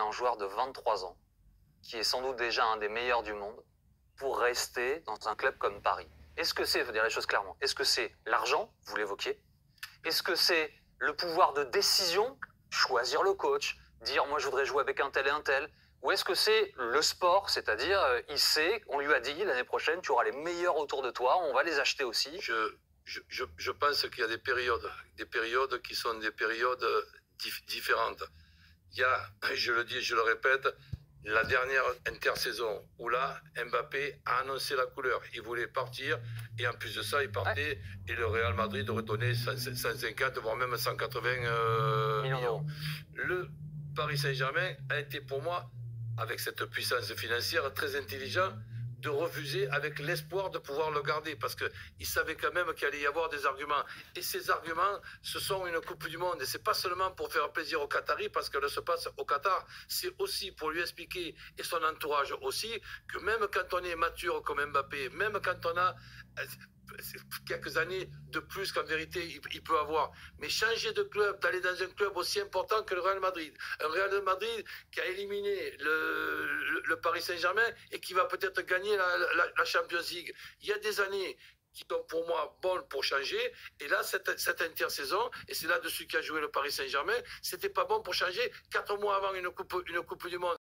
un joueur de 23 ans, qui est sans doute déjà un des meilleurs du monde, pour rester dans un club comme Paris? Est-ce que c'est, il faut dire les choses clairement, est-ce que c'est l'argent, vous l'évoquiez? Est-ce que c'est le pouvoir de décision, choisir le coach, dire moi je voudrais jouer avec un tel et un tel? Ou est-ce que c'est le sport, c'est-à-dire il sait, on lui a dit l'année prochaine tu auras les meilleurs autour de toi, on va les acheter aussi? Je pense qu'il y a des périodes qui sont des périodes différentes. Il y a, je le dis, je le répète, la dernière intersaison où là, Mbappé a annoncé la couleur. Il voulait partir et en plus de ça, il partait et le Real Madrid aurait donné 150 voire même 180 millions. Le Paris Saint-Germain a été pour moi, avec cette puissance financière, très intelligent de refuser avec l'espoir de pouvoir le garder parce qu'il savait quand même qu'il allait y avoir des arguments. Et ces arguments, ce sont une Coupe du Monde. Et c'est pas seulement pour faire plaisir aux Qataris parce qu'elle se passe au Qatar, c'est aussi pour lui expliquer, et son entourage aussi, que même quand on est mature comme Mbappé, même quand on a quelques années de plus qu'en vérité il peut avoir, mais changer de club, d'aller dans un club aussi important que le Real Madrid, un Real Madrid qui a éliminé le Paris Saint-Germain et qui va peut-être gagner la Champions League. Il y a des années qui sont pour moi bonnes pour changer, et là cette intersaison, et c'est là-dessus qu'a joué le Paris Saint-Germain, c'était pas bon pour changer 4 mois avant une coupe du Monde.